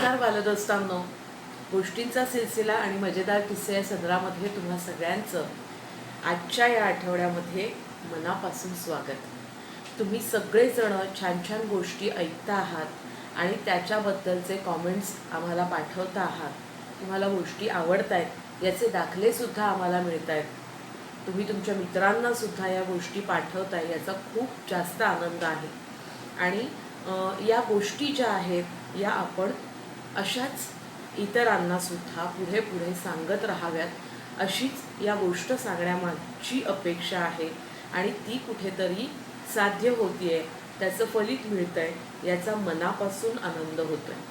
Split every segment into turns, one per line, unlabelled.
नमस्कार बालदोस्तांनो, गोष्टींचा सिलसिला आणि मजेदार किस्से या सदरामध्ये तुम्हा सगळ्यांचं आजच्या या आठवड्यामध्ये मनापासून स्वागत. तुम्ही सगळेजण छान छान गोष्टी ऐकता आहात आणि त्याच्याबद्दलचे कॉमेंट्स आम्हाला पाठवता आहात. तुम्हाला गोष्टी आवडत आहेत याचे दाखलेसुद्धा आम्हाला मिळत आहेत. तुम्ही तुमच्या मित्रांनासुद्धा या गोष्टी पाठवताय याचा खूप जास्त आनंद आहे. आणि या गोष्टी ज्या आहेत या आपण अशाच इतरांनासुद्धा पुढे पुढे सांगत राहाव्यात अशीच या गोष्ट सांगण्यामागची अपेक्षा आहे. आणि ती कुठेतरी साध्य होतीये, त्याचं फलित मिळतं आहे याचा मनापासून आनंद होतो आहे.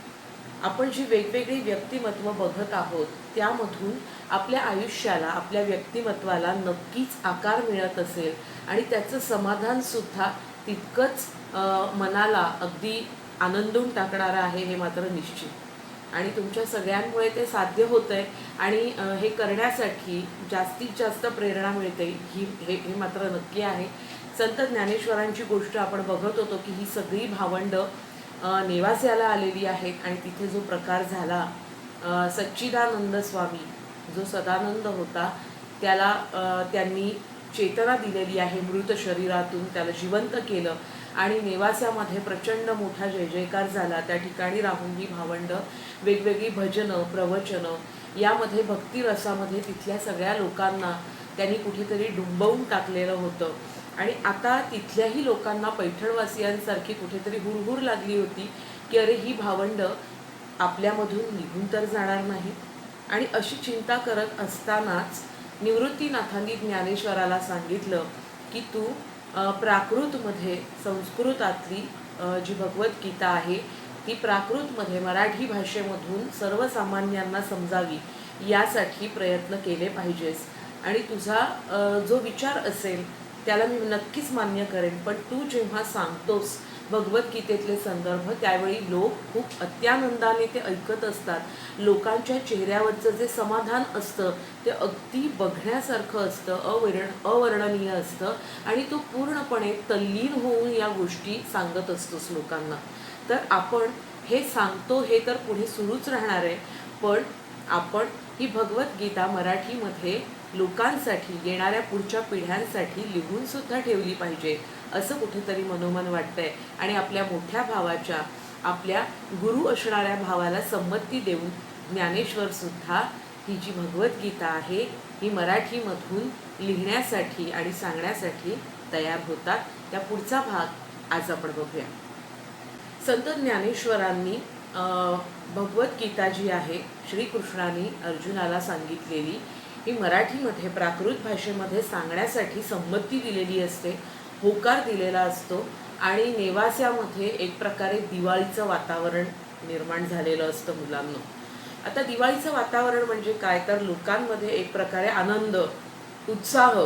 आपण जी वेगवेगळी व्यक्तिमत्व बघत आहोत त्यामधून आपल्या आयुष्याला, आपल्या व्यक्तिमत्वाला नक्कीच आकार मिळत असेल आणि त्याचं समाधानसुद्धा तितकंच मनाला अगदी आनंदून टाकणारं आहे हे मात्र निश्चित. आणि तुमच्या सगळ्यांमुळे ते साध्य होतं आहे आणि हे करण्यासाठी जास्तीत जास्त प्रेरणा मिळते हे मात्र नक्की आहे. संत ज्ञानेश्वरांची गोष्ट आपण बघत होतो की ही सगळी भावंडं नेवास्याला आलेली आहेत आणि तिथे जो प्रकार झाला, सच्चिदानंद स्वामी जो सदानंद होता त्याला त्यांनी चेतना दिलेली आहे, मृत शरीरातून त्याला जिवंत केलं आणि नेवास्यामध्ये प्रचंड मोठा जय जयकार झाला. त्या ठिकाणी राहून ही भावंडं वेगवेगळी भजनं, प्रवचनं यामध्ये भक्तिरसामध्ये तिथल्या सगळ्या लोकांना त्यांनी कुठेतरी डुंबवून टाकलेलं होतं. आणि आता तिथल्याही लोकांना, पैठणवासियांसारखी कुठेतरी हुरहुर लागली होती की अरे ही भावंडं आपल्यामधून निघून तर जाणार नाही. आणि अशी चिंता करत असतानाच निवृत्तीनाथांनी ज्ञानेश्वराला सांगितलं की तू प्राकृतमध्ये, संस्कृतातली जी भगवद्गीता आहे ती प्राकृतमध्ये, मराठी भाषेमधून सर्वसामान्यांना समजावी यासाठी प्रयत्न केले पाहिजेस. आणि तुझा जो विचार असेल त्याला मी नक्कीच मान्य करेन, पण तू जेव्हा सांगतोस भगवद्गीतेतले संदर्भ त्यावेळी लोक खूप अत्यानंदाने ते ऐकत असतात. लोकांच्या चेहऱ्यावरचं जे समाधान असतं ते अगदी बघण्यासारखं असतं, अवर्णनीय असतं आणि तो पूर्णपणे तल्लीन होऊन या गोष्टी सांगत असतोस लोकांना. तर आपण हे सांगतो हे तर पुढे सुरूच राहणार आहे, पण आपण ही भगवद्गीता मराठीमध्ये लोकांसाठी, येणाऱ्या पुढच्या पिढ्यांसाठी लिहून सुद्धा ठेवली पाहिजे असं कुठेतरी मनोमन वाटतंय. आणि आपल्या मोठ्या भावाच्या, आपल्या गुरु असणाऱ्या भावाला संमती देऊन ज्ञानेश्वर सुद्धा ही जी भगवद्गीता आहे ही मराठीमधून लिहिण्यासाठी आणि सांगण्यासाठी तयार होतात. त्या पुढचा भाग आज आपण बघूया. संत ज्ञानेश्वरांनी भगवद्गीता जी आहे श्रीकृष्णाने अर्जुनाला सांगितलेली ही मराठीमध्ये, प्राकृत भाषेमध्ये सांगण्यासाठी संमती दिलेली असते, होकार दिलेला असतो. आणि नेवास्यामध्ये एक प्रकारे दिवाळीचं वातावरण निर्माण झालेलं असतं मुलांना. आता दिवाळीचं वातावरण म्हणजे काय, तर लोकांमध्ये एक प्रकारे आनंद, उत्साह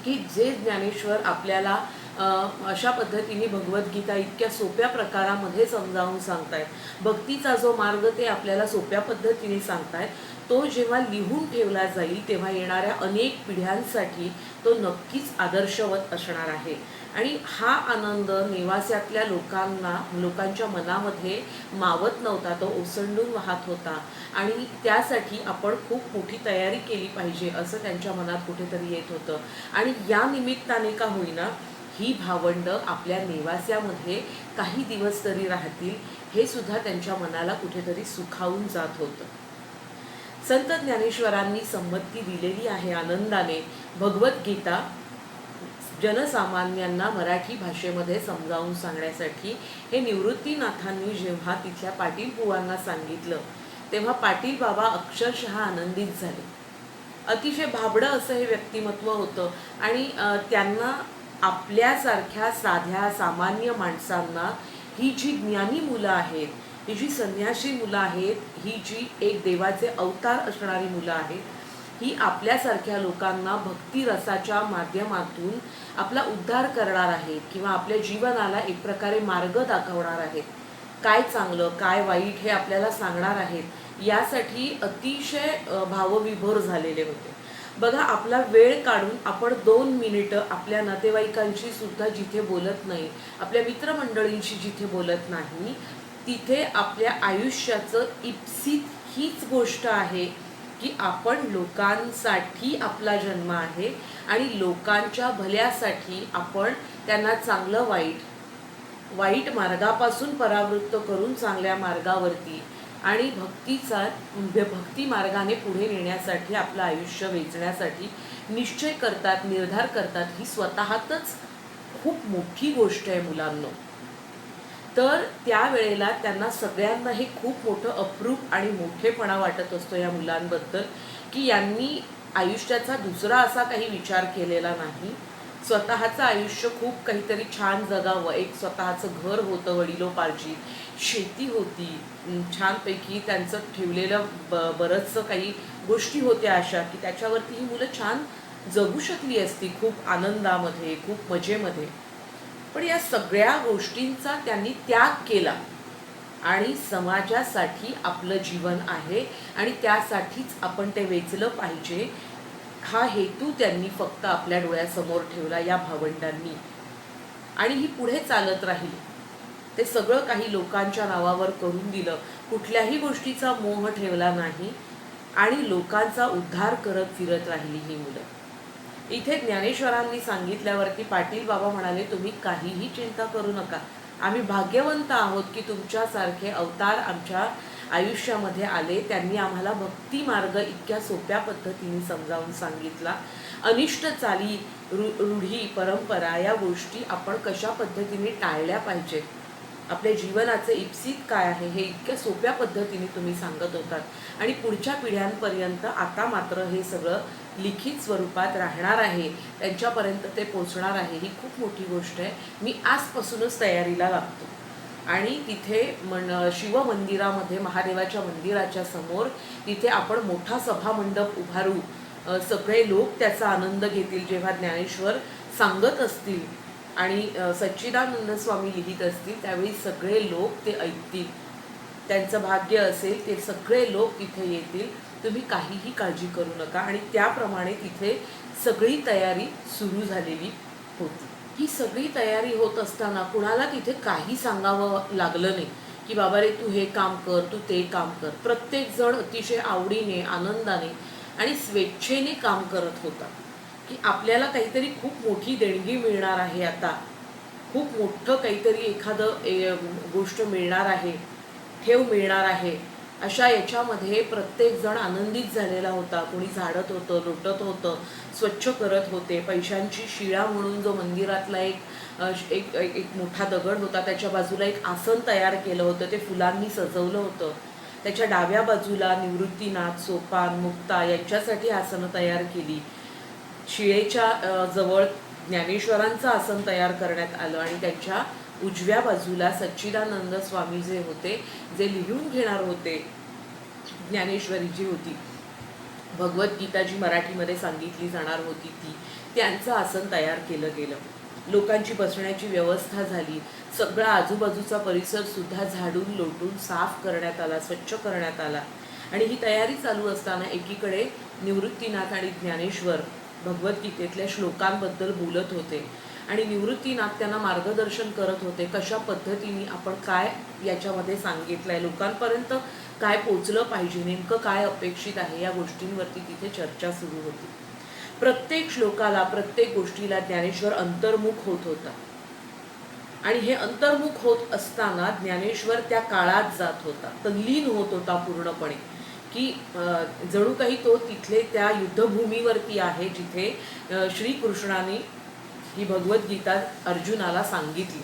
की जे ज्ञानेश्वर आपल्याला अशा पद्धतीने भगवद्गीता इतक्या सोप्या प्रकारामध्ये समजावून सांगतायत, भक्तीचा जो मार्ग ते आपल्याला सोप्या पद्धतीने सांगतायत, तो जेव्हा लिहून ठेवला जाईल तेव्हा येणाऱ्या अनेक पिढ्यांसाठी तो नक्कीच आदर्शवत असणार आहे. आणि हा आनंद नेवास्यातल्या लोकांच्या मनामध्ये मावत नव्हता, तो ओसंडून वाहत होता. आणि त्यासाठी आपण खूप मोठी तयारी केली पाहिजे असं त्यांच्या मनात कुठेतरी येत होतं. आणि या निमित्ताने का होईना ही भावंडं आपल्या नेवास्यामध्ये काही दिवस तरी राहतील हे सुद्धा त्यांच्या मनाला कुठेतरी सुखावून जात होतं. संत ज्ञानेश्वरांनी संमती दिलेली आहे आनंदाने भगवद्गीता जनसामान्यांना मराठी भाषेमध्ये समजावून सांगण्यासाठी. हे निवृत्तीनाथांनी जेव्हा तिथल्या पाटील बुवांना सांगितलं तेव्हा पाटील बाबा अक्षरशः आनंदित झाले. अतिशय भाबडं असं हे व्यक्तिमत्व होतं आणि त्यांना आपल्यासारख्या साध्या सामान्य माणसांना ही जी ज्ञानी मुलं आहेत, ही जी संन्यासी मुलं आहेत, ही जी एक देवाचे अवतार असणारी मुलं आहेत, ही आपल्यासारख्या लोकांना भक्तिरसाच्या माध्यमातून आपला उद्धार करणार आहेत किंवा आपल्या जीवनाला एक प्रकारे मार्ग दाखवणार आहेत, काय चांगलं काय वाईट हे आपल्याला सांगणार आहेत, यासाठी अतिशय भावविभोर झालेले होते. बघा, आपला वेळ काढून आपण 2 मिनिटं आपल्या नातेवाईकांशी सुद्धा जिथे बोलत नाही, आपल्या मित्रमंडळींशी जिथे बोलत नाही, तिथे आपल्या आयुष्याचं इप्सित हीच गोष्ट आहे की आपण लोकांसाठी आपला जन्म आहे आणि लोकांच्या भल्यासाठी आपण त्यांना चांगलं वाईट मार्गापासून परावृत्त करून चांगल्या मार्गावरती आणि भक्ती मार्गाने पुढे नेण्यासाठी आपलं आयुष्य वेचण्यासाठी निश्चय करतात, निर्धार करतात. ही स्वतःतच खूप मोठी गोष्ट आहे मुलांनो. तर त्यावेळेला त्यांना सगळ्यांना हे खूप मोठं अप्रूप आणि मोठेपणा वाटत असतो या मुलांबद्दल, की यांनी आयुष्याचा दुसरा असा काही विचार केलेला नाही. स्वतःचं आयुष्य खूप काहीतरी छान जगावं, एक स्वतःचं घर होतं वडिलोपार्जित, शेती होती, छानपैकी त्यांचं ठेवलेलं बरंचसं काही गोष्टी होत्या अशा, की त्याच्यावरती ही मुलं छान जगू शकली असती, खूप आनंदामध्ये, खूप मजेमध्ये. पण या सगळ्या गोष्टींचा त्यांनी त्याग केला आणि समाजासाठी आपलं जीवन आहे आणि त्यासाठीच आपण ते वेचलं पाहिजे, हा हेतू त्यांनी फक्त आपल्या डोळ्यासमोर ठेवला या भावंडांनी. आणि ही पुढे चालत राहिली. ते सगळं काही लोकांच्या नावावर करून दिलं, कुठल्याही गोष्टीचा मोह ठेवला नाही आणि लोकांचा उद्धार करत फिरत राहिली ही मुलं. इथे ज्ञानेश्वरांनी सांगितल्यावरती पाटील बाबा म्हणाले, तुम्ही काहीही चिंता करू नका, आम्ही भाग्यवंत आहोत की तुमच्यासारखे अवतार आमच्या आयुष्यामध्ये आले. त्यांनी आम्हाला भक्ती मार्ग इतक्या सोप्या पद्धतीने समजावून सांगितला. अनिष्ट चाली, रूढी, परंपरा या गोष्टी आपण कशा पद्धतीने टाळल्या पाहिजेत, आपल्या जीवनाचे इप्सित काय आहे हे इतक्या सोप्या पद्धतीने तुम्ही सांगत होतात आणि पुढच्या पिढ्यांपर्यंत आता मात्र हे सगळं लिखित स्वरूपात राहणार आहे, त्यांच्यापर्यंत ते पोचणार आहे. ही खूप मोठी गोष्ट आहे. मी आजपासूनच तयारीला लागतो. आणि तिथे शिवमंदिरामध्ये, महादेवाच्या मंदिराच्या समोर तिथे आपण मोठा सभामंडप उभारू. सगळे लोक त्याचा आनंद घेतील. जेव्हा ज्ञानेश्वर सांगत असतील आणि सच्चिदानंद स्वामी लिहित असतील त्यावेळी सगळे लोक ते ऐकतील. त्यांचं भाग्य असेल ते सगळे लोक तिथे येतील. तुम्ही काहीही काळजी करू नका. आणि त्याप्रमाणे तिथे सगळी तयारी सुरू झालेली होती. ही सगळी तयारी होत असताना कुणाला तिथे काही सांगावं लागलं नाही की बाबा रे तू हे काम कर, तू ते काम कर. प्रत्येकजण अतिशय आवडीने, आनंदाने आणि स्वेच्छेने काम करत होता की आपल्याला काहीतरी खूप मोठी देणगी मिळणार आहे, आता खूप मोठं काहीतरी एखादं गोष्ट मिळणार आहे, ठेव मिळणार आहे. अशा याच्यामध्ये प्रत्येकजण आनंदित झालेला होता. कोणी झाडत होतं, लोटत होतं, स्वच्छ करत होते. पैशांची शिळा म्हणून जो मंदिरातला एक मोठा दगड होता त्याच्या बाजूला एक आसन तयार केलं होतं, ते फुलांनी सजवलं होतं. त्याच्या डाव्या बाजूला निवृत्तीनाथ, सोपान, मुक्ता यांच्यासाठी आसनं तयार केली. शिळेच्या जवळ ज्ञानेश्वरांचं आसन तयार करण्यात आलं आणि त्यांच्या उजव्या बाजूला सच्चिदानंद स्वामी जे होते, जे लिहून घेणार होते, ज्ञानेश्वरी जी होती, भगवद्गीता जी मराठीमध्ये सांगितली जाणार होती ती, त्यांचं आसन तयार केलं गेलं. लोकांची बसण्याची व्यवस्था झाली. सगळा आजूबाजूचा परिसर सुद्धा झाडून लोटून साफ करण्यात आला, स्वच्छ करण्यात आला. आणि ही तयारी चालू असताना एकीकडे निवृत्तीनाथ आणि ज्ञानेश्वर भगवद्गीतेतल्या श्लोकांबद्दल बोलत होते आणि निवृत्तीनाथ त्यांना मार्गदर्शन करत होते, कशा पद्धतीने आपण काय याच्यामध्ये सांगितलं आहे, लोकांपर्यंत काय पोचलं पाहिजे, नेमकं काय अपेक्षित आहे, या गोष्टींवरती तिथे चर्चा सुरू होती. प्रत्येक श्लोकाला, प्रत्येक गोष्टीला ज्ञानेश्वर अंतर्मुख होत होता. आणि हे अंतर्मुख होत असताना ज्ञानेश्वर त्या काळात जात होता, तल्लीन होत होता पूर्णपणे, की जणू काही तो तिथले त्या युद्धभूमीवरती आहे जिथे श्रीकृष्णाने ही भगवद्गीता अर्जुनाला सांगितली.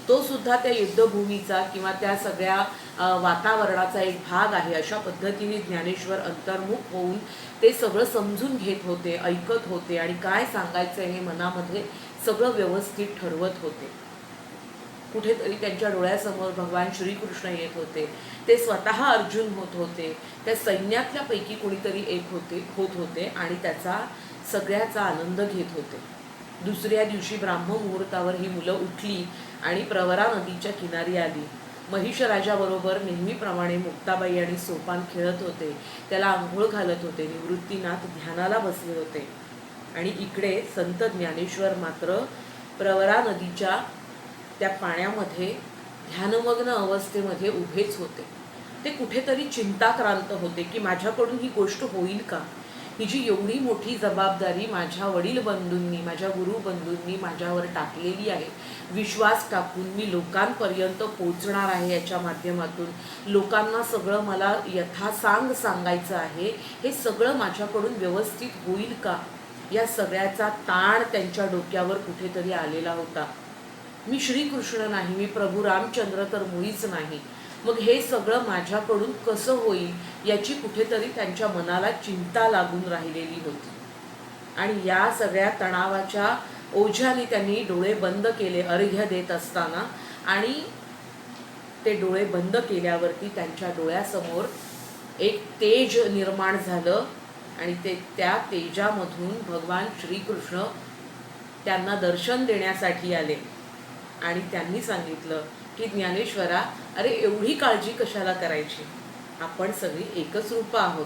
तो सुद्धा त्या युद्धभूमीचा किंवा त्या सगळ्या वातावरणाचा एक भाग आहे. अशा पद्धतीने ज्ञानेश्वर अंतर्मुख होऊन ते सगळं समजून घेत होते, ऐकत होते आणि काय सांगायचं हे मनामध्ये सगळं व्यवस्थित ठरवत होते. कुठेतरी त्यांच्या डोळ्यासमोर भगवान श्रीकृष्ण येत होते, ते स्वतः अर्जुन होत होते, त्या सैन्यातल्यापैकी कोणीतरी एक होत होते आणि त्याचा सगळ्याचा आनंद घेत होते. दुसऱ्या दिवशी ब्राह्ममुहूर्तावर ही मुलं उठली आणि प्रवरा नदीच्या किनारी आली. महिषराजाबरोबर नेहमीप्रमाणे मुक्ताबाई आणि सोपान खेळत होते, त्याला आंघोळ घालत होते. निवृत्तीनाथ ध्यानाला बसले होते आणि इकडे संत ज्ञानेश्वर मात्र प्रवरा नदीच्या त्या पाण्यामध्ये ध्यानमग्न अवस्थेमध्ये उभेच होते. ते कुठेतरी चिंताक्रांत होते की माझ्याकडून ही गोष्ट होईल का? ही जी एवढी मोठी जबाबदारी माझ्या वडील बंधूंनी, माझ्या गुरुबंधूंनी माझ्यावर टाकलेली आहे, विश्वास टाकून मी लोकांपर्यंत पोचणार आहे, याच्या माध्यमातून लोकांना सगळं मला यथासांग सांगायचं आहे, हे सगळं माझ्याकडून व्यवस्थित होईल का? या सगळ्याचा ताण त्यांच्या डोक्यावर कुठेतरी आलेला होता. मी श्रीकृष्ण नाही, मी प्रभू रामचंद्र तर मुळीच नाही, मग हे सगळं माझ्याकडून कसं होईल याची कुठेतरी त्यांच्या मनाला चिंता लागून राहिलेली होती. आणि या सगळ्या तणावाच्या ओझ्याने त्यांनी डोळे बंद केले अर्घ्य देत असताना. आणि ते डोळे बंद केल्यावरती त्यांच्या डोळ्यासमोर एक तेज निर्माण झालं आणि त्या तेजामधून भगवान श्रीकृष्ण त्यांना दर्शन देण्यासाठी आले. आणि त्यांनी सांगितलं की ज्ञानेश्वरा, अरे एवढी काळजी कशाला करायची? आपण सगळी एकच रूप आहोत.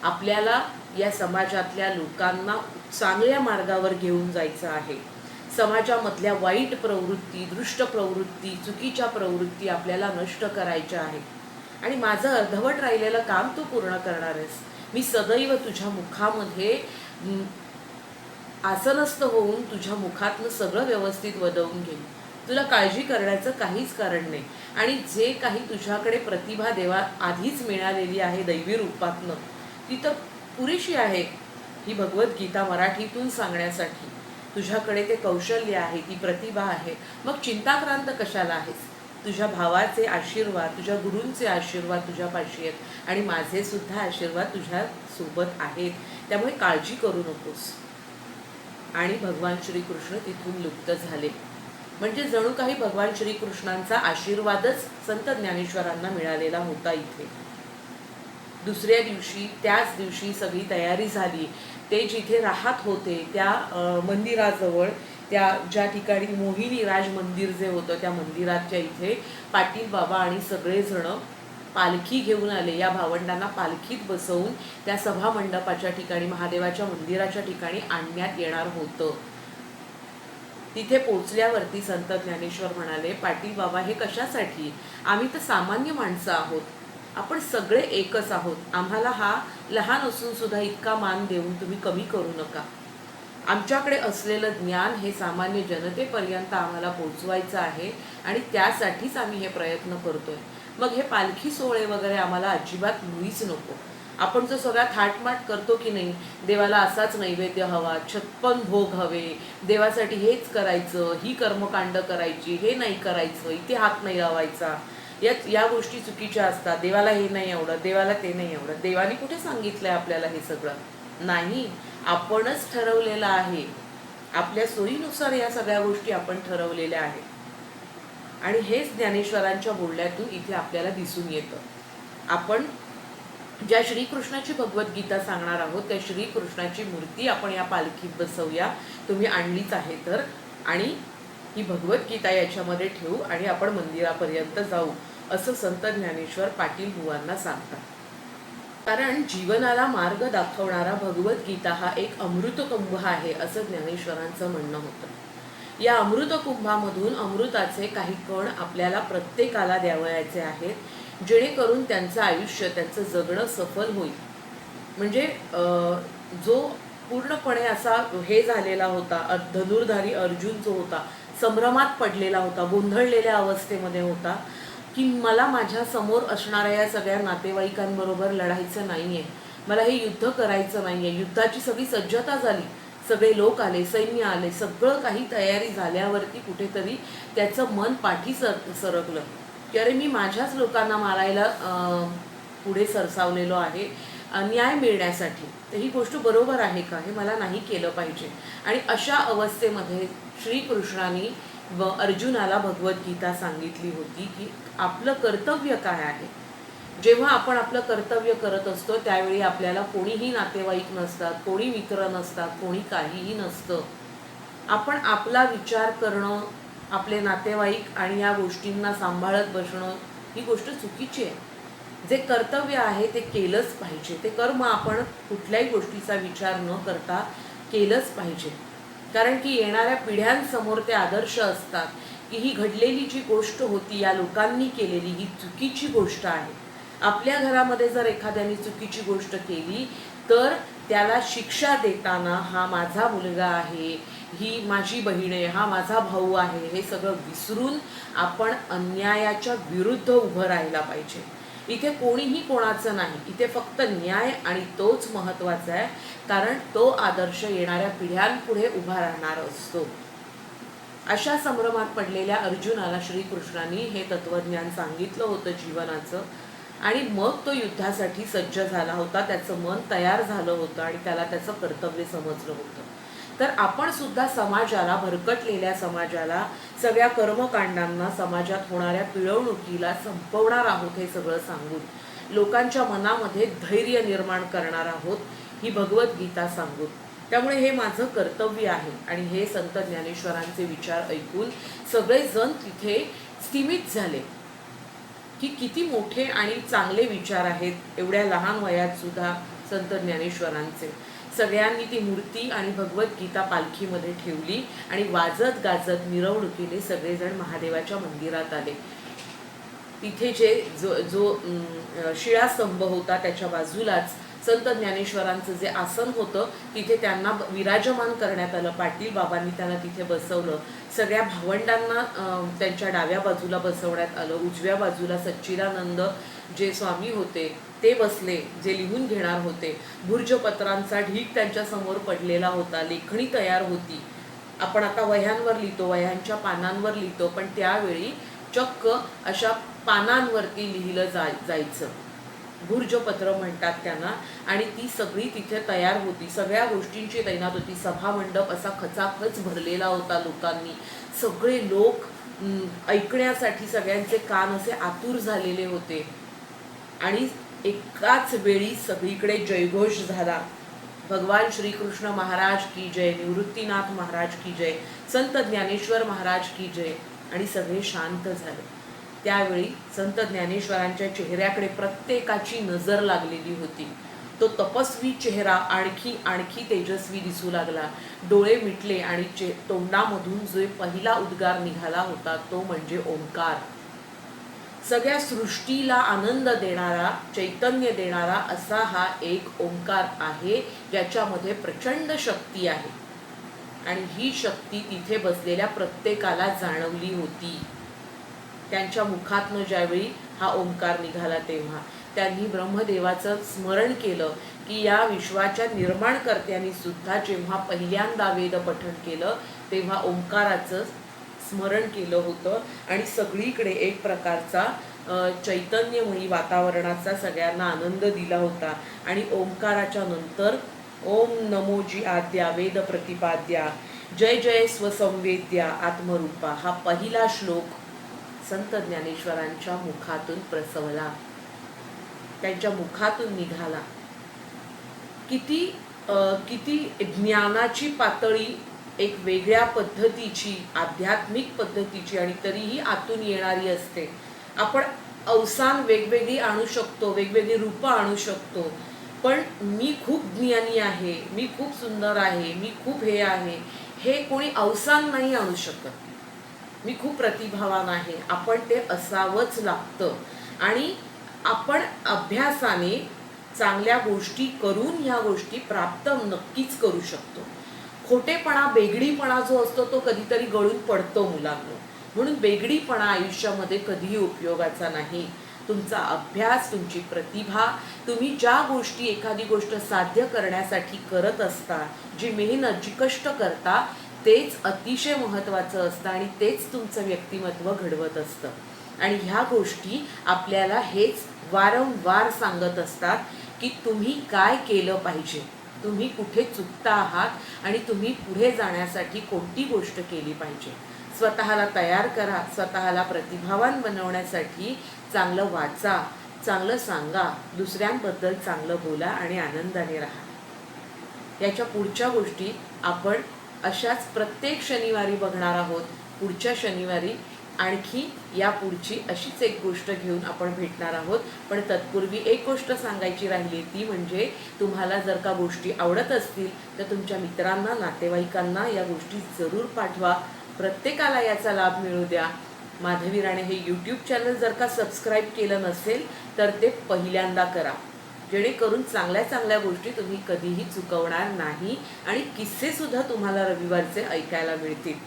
आपल्याला या समाजातल्या लोकांना चांगल्या मार्गावर घेऊन जायचं आहे. समाजामधल्या वाईट प्रवृत्ती, दृष्ट प्रवृत्ती, चुकीच्या प्रवृत्ती आपल्याला नष्ट करायच्या आहेत. आणि माझं अर्धवट राहिलेलं काम तू पूर्ण करणार आहेस. मी सदैव तुझ्या मुखामध्ये आसनस्थ होऊन तुझ्या मुखातनं सगळं व्यवस्थित वदवून घेईन. तुला काळजी करण्याचं काहीच कारण नाही. आणि जे काही तुझ्याकडे प्रतिभा देवा आधीच मिळालेली आहे दैवी रूपातनं, ती तर पुरेशी आहे ही भगवद्गीता मराठीतून सांगण्यासाठी. तुझ्याकडे ते कौशल्य आहे, ती प्रतिभा आहे, मग चिंताक्रांत कशाला आहेस? तुझ्या भावाचे आशीर्वाद, तुझ्या गुरूंचे आशीर्वाद तुझ्यापाशी आहेत आणि माझे सुद्धा आशीर्वाद तुझ्या सोबत आहेत, त्यामुळे काळजी करू नकोस. आणि भगवान श्रीकृष्ण तिथून लुप्त झाले. म्हणजे जणू काही भगवान श्रीकृष्णांचा आशीर्वादच संत ज्ञानेश्वरांना मिळालेला होता इथे. दुसऱ्या दिवशी, त्याच दिवशी सगळी तयारी झाली. ते जिथे राहत होते त्या मंदिराजवळ, त्या ज्या ठिकाणी मोहिनी राज मंदिर जे होतं त्या मंदिराच्या इथे पाटील बाबा आणि सगळेजण पालखी घेऊन आले. या भावंडांना पालखीत बसवून त्या सभा मंडपाच्या ठिकाणी, महादेवाच्या मंदिराच्या ठिकाणी आणण्यात येणार होतं. तिथे पोचल्यावरती संत ज्ञानेश्वर म्हणाले, पाटील बाबा हे कशासाठी? आम्ही तर सामान्य माणसं आहोत, आपण सगळे एकच आहोत. आम्हाला हा लहान असून सुद्धा इतका मान देऊन तुम्ही कमी करू नका. आमच्याकडे असलेलं ज्ञान हे सामान्य जनतेपर्यंत आम्हाला पोचवायचं आहे आणि त्यासाठीच आम्ही हे प्रयत्न करतोय. मग हे पालखी सोहळे वगैरे आम्हाला अजिबात मुळीच नको. आपण जो सगळा थाटमाट करतो की नाही, देवाला असाच नैवेद्य हवा, 56 भोग हवे, देवासाठी हेच करायचं, ही कर्मकांड करायची, हे नाही करायचं, इथे हात नाही लावायचा, या गोष्टी चुकीच्या असतात. देवाला हे नाही आवडत, देवाला ते नाही आवडत. देवाने कुठे सांगितलंय आपल्याला हे सगळं? नाही, आपणच ठरवलेलं आहे. आपल्या सोयीनुसार या सगळ्या गोष्टी आपण ठरवलेल्या आहेत. आणि हेच ज्ञानेश्वरांच्या बोलण्यातून इथे आपल्याला दिसून येतं. आपण ज्या श्रीकृष्णाची भगवद्गीता सांगणार आहोत त्या श्रीकृष्णाची मूर्ती आपण या पालखीत बसवूया, तुम्ही आणलीच आहे तर, आणि ही भगवद्गीता याच्यामध्ये ठेवू आणि आपण मंदिरापर्यंत जाऊ, असं संत ज्ञानेश्वर पाटील बुवांना सांगतात. कारण जीवनाला मार्ग दाखवणारा भगवद्गीता हा एक अमृतकुंभ आहे, असं ज्ञानेश्वरांचं म्हणणं होतं. या अमृतकुंभामधून अमृताचे काही कण आपल्याला प्रत्येकाला द्यावयाचे आहेत, जेणेकरून त्यांचं आयुष्य, त्यांचं जगणं सफल होईल. म्हणजे जो पूर्णपणे असा हे झालेला होता, धनुर्धारी अर्जुन जो होता, संभ्रमात पडलेला होता, गोंधळलेल्या अवस्थेमध्ये होता की मला माझ्या समोर असणाऱ्या या सगळ्या नातेवाईकांबरोबर लढायचं नाही आहे, मला हे युद्ध करायचं नाही आहे. युद्धाची सगळी सज्जता झाली, सगळे लोक आले, सैन्य आले, सगळं काही तयारी झाल्यावरती कुठेतरी त्याचं मन पाठी सरकलं की अरे मी माझ्याच लोकांना मारायला पुढे सरसावलेलो आहे न्याय मिळण्यासाठी. तर ही गोष्ट बरोबर आहे का? हे मला नाही केलं पाहिजे. आणि अशा अवस्थेमध्ये श्रीकृष्णाने अर्जुनाला भगवद्गीता सांगितली होती की आपलं कर्तव्य काय आहे. जेव्हा आपण आपलं कर्तव्य करत असतो त्यावेळी आपल्याला कोणीही नातेवाईक नसतात, कोणी मित्र नसतात, कोणी काहीही नसतं. आपण आपला विचार करणं, आपले नातेवाईक आणि या गोष्टींना सांभाळत बसणं ही गोष्ट चुकीची आहे. जे कर्तव्य आहे ते केलंच पाहिजे. ते कर्म आपण कुठल्याही गोष्टीचा विचार न करता केलंच पाहिजे. कारण की येणाऱ्या पिढ्यांसमोर ते आदर्श असतात की ही घडलेली जी गोष्ट होती या लोकांनी केलेली ही चुकीची गोष्ट आहे. आपल्या घरामध्ये जर एखाद्याने चुकीची गोष्ट केली तर त्याला शिक्षा देताना हा माझा मुलगा आहे, ही माझी बहीण आहे, हा माझा भाऊ आहे, हे सगळं विसरून आपण अन्यायाच्या विरुद्ध उभं राहायला पाहिजे. इथे कोणीही कोणाचं नाही, इथे फक्त न्याय आणि तोच महत्त्वाचा आहे, कारण तो आदर्श येणाऱ्या पिढ्यांपुढे उभा राहणार असतो. अशा संभ्रमात पडलेल्या अर्जुनाला श्रीकृष्णांनी हे तत्वज्ञान सांगितलं होतं जीवनाचं, आणि मग तो युद्धासाठी सज्ज झाला होता. त्याचं मन तयार झालं होतं आणि त्याला त्याचं कर्तव्य समजलं होतं. तर आपण सुद्धा समाजाला, भरकटलेल्या समाजाला, सगळ्या कर्मकांडांना, समाजात होणाऱ्या पिळवणुकीला संपवणार आहोत हे सगळं सांगून, लोकांच्या मनामध्ये धैर्य निर्माण करणार आहोत ही भगवद्गीता सांगून. त्यामुळे हे माझं कर्तव्य आहे. आणि हे संत ज्ञानेश्वरांचे विचार ऐकून सगळेजण तिथे स्थिमित झाले की किती मोठे आणि चांगले विचार आहेत एवढ्या लहान वयात सुद्धा संत ज्ञानेश्वरांचे. सगळ्यांनी ती मूर्ती आणि भगवद्गीता पालखीमध्ये ठेवली आणि वाजत गाजत मिरवणुकीने सगळेजण महादेवाच्या मंदिरात आले. तिथे जे जो जो शिळास्तंभ होता त्याच्या बाजूलाच संत ज्ञानेश्वरांचं जे आसन होतं तिथे त्यांना विराजमान करण्यात आलं. पाटील बाबांनी त्यांना तिथे बसवलं. सगळ्या भावंडांना त्यांच्या डाव्या बाजूला बसवण्यात आलं. उजव्या बाजूला सच्चिदानंद जे स्वामी होते ते बसले, जे लिहून घेणार होते. भुर्जपत्रांचा ढीग त्यांच्यासमोर पडलेला होता. लेखणी तयार होती. आपण आता वह्यांवर लिहितो, वह्यांच्या पानांवर लिहितो, पण त्यावेळी चक्क अशा पानांवरती लिहिलं जायचं. भुर्जपत्र म्हणतात त्यांना. आणि ती सगळी तिथे तयार होती. सगळ्या गोष्टींची तैनात होती. सभामंडप असा खचाखच भरलेला होता लोकांनी. सगळे लोक ऐकण्यासाठी सगळ्यांचे कान असे आतुर झालेले होते. आणि एकाच वेळी सगळीकडे जयघोष झाला. भगवान श्रीकृष्ण महाराज की जय, निवृत्तीनाथ महाराज की जय, संत ज्ञानेश्वर महाराज की जय. आणि सगळे शांत झाले. त्यावेळी संत ज्ञानेश्वरांच्या चेहऱ्याकडे प्रत्येकाची नजर लागलेली होती. तो तपस्वी चेहरा आणखी आणखी तेजस्वी दिसू लागला. डोळे मिटले आणि तोंडामधून जो पहिला उद्गार निघाला होता तो म्हणजे ओंकार. सगळ्या सृष्टीला आनंद देणारा, चैतन्य देणारा असा हा एक ओंकार आहे, ज्याच्यामध्ये प्रचंड शक्ती आहे. आणि ही शक्ती तिथे बसलेल्या प्रत्येकाला जाणवली होती. त्यांच्या मुखातनं ज्यावेळी हा ओंकार निघाला तेव्हा त्यांनी ब्रह्मदेवाचं स्मरण केलं की या विश्वाच्या निर्माणकर्त्यांनी सुद्धा जेव्हा पहिल्यांदा वेद पठण केलं तेव्हा ओंकाराचं स्मरण केलं होतं. आणि सगळीकडे एक प्रकारचा चैतन्यमयी वातावरणाचा सगळ्यांना आनंद दिला होता. आणि ओंकाराच्या नंतर ओम नमोजी आद्या वेद प्रतिपाद्या जय जय स्वसंवेद्या आत्मरूपा हा पहिला श्लोक संत ज्ञानेश्वरांच्या मुखातून प्रसवला, त्यांच्या मुखातून निघाला. किती ज्ञानाची पातळी, एक वेगळ्या पद्धतीची, आध्यात्मिक पद्धतीची आणि तरीही आतून येणारी असते. आपण अवसान वेगवेगळी आणू शकतो, वेगवेगळी रूपं आणू शकतो, पण मी खूप ज्ञानी आहे, मी खूप सुंदर आहे, मी खूप हे आहे, हे कोणी अवसान नाही आणू शकत. मी खूप प्रतिभावान आहे, आपण ते असावंच लागतं. आणि आपण अभ्यासाने चांगल्या गोष्टी करून ह्या गोष्टी प्राप्त नक्कीच करू शकतो. खोटेपणा, बेगडीपणा जो असतो तो कधीतरी गळून पडतो मुलांनो. म्हणून बेगडीपणा आयुष्यामध्ये कधीही उपयोगाचा नाही. तुमचा अभ्यास, तुमची प्रतिभा, तुम्ही ज्या गोष्टी, एखादी गोष्ट साध्य करण्यासाठी करत असता, जी मेहनत, जी कष्ट करता, तेच अतिशय महत्त्वाचं असतं आणि तेच तुमचं व्यक्तिमत्व घडवत असतं. आणि ह्या गोष्टी आपल्याला हेच वारंवार सांगत असतात की तुम्ही काय केलं पाहिजे, तुम्ही कुठे चुकता आहात आणि तुम्ही पुढे जाण्यासाठी कोणती गोष्ट केली पाहिजे. स्वतःला तयार करा. स्वतःला प्रतिभावान बनवण्यासाठी चांगलं वाचा, चांगलं सांगा, दुसऱ्यांबद्दल चांगलं बोला आणि आनंदाने राहा. याच्या पुढच्या गोष्टी आपण अशाच प्रत्येक शनिवारी बघणार आहोत. पुढच्या शनिवारी आणखी या पुढची अशीच एक गोष्ट घेऊन आपण भेटणार आहोत. पण तत्पूर्वी एक गोष्ट सांगायची राहिली, ती म्हणजे तुम्हाला जर का गोष्टी आवडत असतील तर तुमच्या मित्रांना, नातेवाईकांना या गोष्टी जरूर पाठवा. प्रत्येकाला याचा लाभ मिळू द्या. माधवी राणे हे यूट्यूब चॅनल जर का सबस्क्राईब केलं नसेल तर ते पहिल्यांदा करा, जेणेकरून चांगल्या चांगल्या गोष्टी तुम्ही कधीही चुकवणार नाही आणि किस्सेसुद्धा तुम्हाला रविवारचे ऐकायला मिळतील.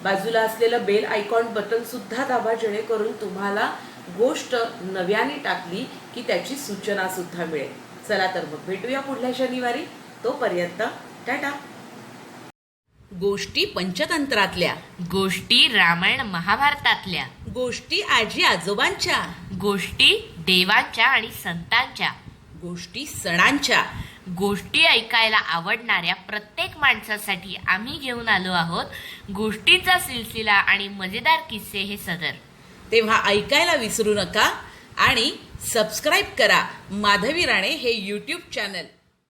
बाजूला असलेलं बेल आयकॉन बटनसुद्धा दाबा, जेणेकरून तुम्हाला गोष्ट नव्याने टाकली की त्याची सूचनासुद्धा मिळेल. चला तर मग भेटूया पुढल्या शनिवारी. तोपर्यंत टाटा. गोष्टी पंचतंत्रातल्या,
गोष्टी रामायण महाभारतातल्या,
गोष्टी आजी आजोबांच्या,
गोष्टी देवांच्या आणि संतांच्या,
गोष्टी सणांच्या,
गोष्टी ऐकायला आवडणाऱ्या प्रत्येक माणसासाठी आम्ही घेऊन आलो आहोत गोष्टींचा सिलसिला आणि मजेदार किस्से हे सदर.
तेव्हा ऐकायला विसरू नका आणि सबस्क्राईब करा माधवी राणे हे यूट्यूब चॅनल.